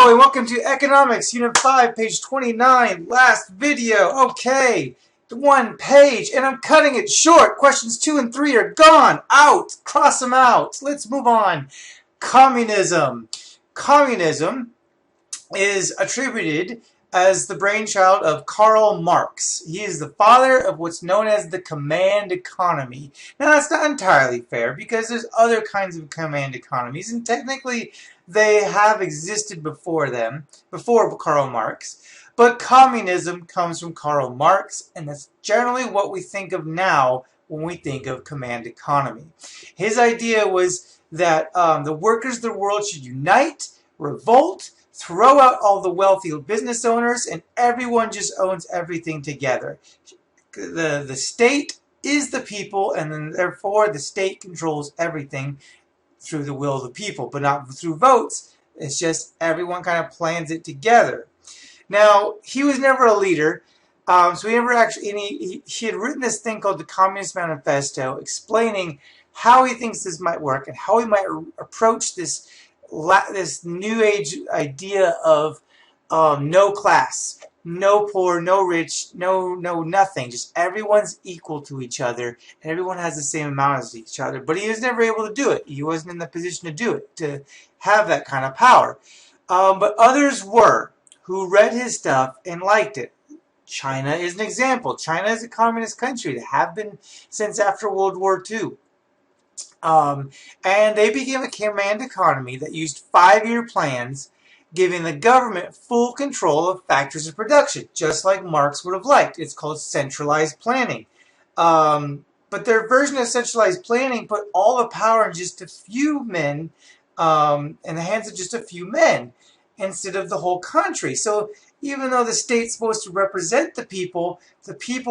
Hello and welcome to Economics, Unit 5, page 29, last video. Okay, the one page, and I'm cutting it short. Questions 2 and 3 are gone, out, cross them out. Let's move on. Communism. Communism is attributed as the brainchild of Karl Marx. He is the father of what's known as the command economy. Now that's not entirely fair because there's other kinds of command economies, and technically they have existed before Karl Marx. But communism comes from Karl Marx, and that's generally what we think of now when we think of command economy. His idea was that the workers of the world should unite, revolt, throw out all the wealthy business owners, and everyone just owns everything together. The state is the people, and then therefore the state controls everything through the will of the people, but not through votes. It's just everyone kind of plans it together. Now, he was never a leader, so he never actually, he had written this thing called the Communist Manifesto, explaining how he thinks this might work and how he might approach this new age idea of no class, no poor, no rich, no nothing. Just everyone's equal to each other, and everyone has the same amount as each other. But he was never able to do it. He wasn't in the position to do it, to have that kind of power. But others were, who read his stuff and liked it. China is an example. China is a communist country. They have been since after World War II. And they became a command economy that used 5-year plans, giving the government full control of factors of production, just like Marx would have liked. It's called centralized planning. But their version of centralized planning put all the power in just a few men, in the hands of just a few men, instead of the whole country. So even though the state's supposed to represent the people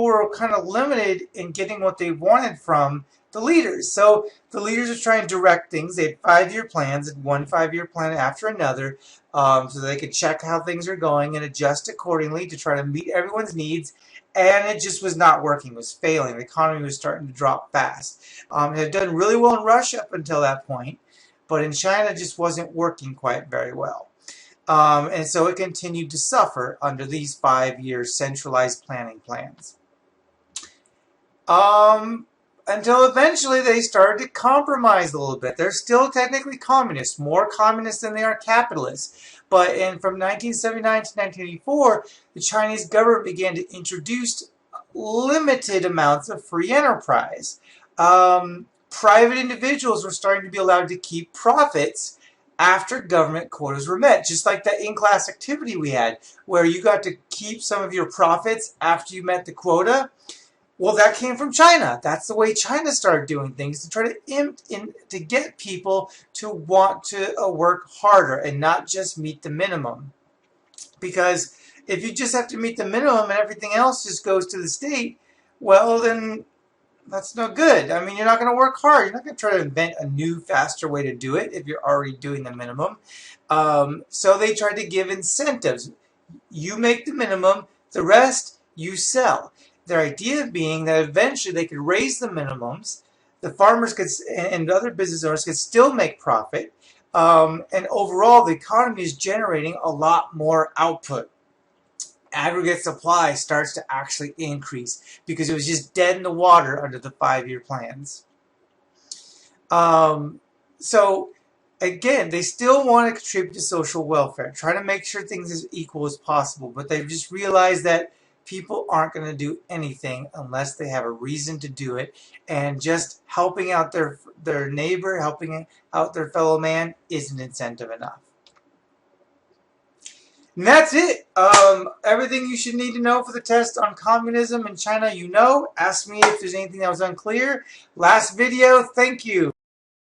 were kind of limited in getting what they wanted from the leaders. So the leaders are trying to direct things. They had 5-year plans, and one 5-year plan after another, so they could check how things are going and adjust accordingly to try to meet everyone's needs. And it just was not working. It was failing. The economy was starting to drop fast. It had done really well in Russia up until that point, but in China it just wasn't working quite very well. And so it continued to suffer under these 5-year centralized planning plans. Until eventually they started to compromise a little bit. They're still technically communists, more communist than they are capitalists. But from 1979 to 1984, the Chinese government began to introduce limited amounts of free enterprise. Private individuals were starting to be allowed to keep profits after government quotas were met. Just like that in-class activity we had, where you got to keep some of your profits after you met the quota. Well, that came from China. That's the way China started doing things, to try to get people to want to work harder and not just meet the minimum. Because if you just have to meet the minimum and everything else just goes to the state, well, then that's no good. I mean, you're not going to work hard. You're not going to try to invent a new, faster way to do it if you're already doing the minimum. So they tried to give incentives. You make the minimum, the rest you sell. Their idea being that eventually they could raise the minimums, the farmers could and other business owners could still make profit, and overall the economy is generating a lot more output. Aggregate supply starts to actually increase because it was just dead in the water under the 5-year plans. So again, they still want to contribute to social welfare, try to make sure things as equal as possible, but they've just realized that people aren't going to do anything unless they have a reason to do it, and just helping out their neighbor, helping out their fellow man isn't incentive enough. And that's it. Everything you should need to know for the test on communism in China, you know. Ask me if there's anything that was unclear. Last video. Thank you.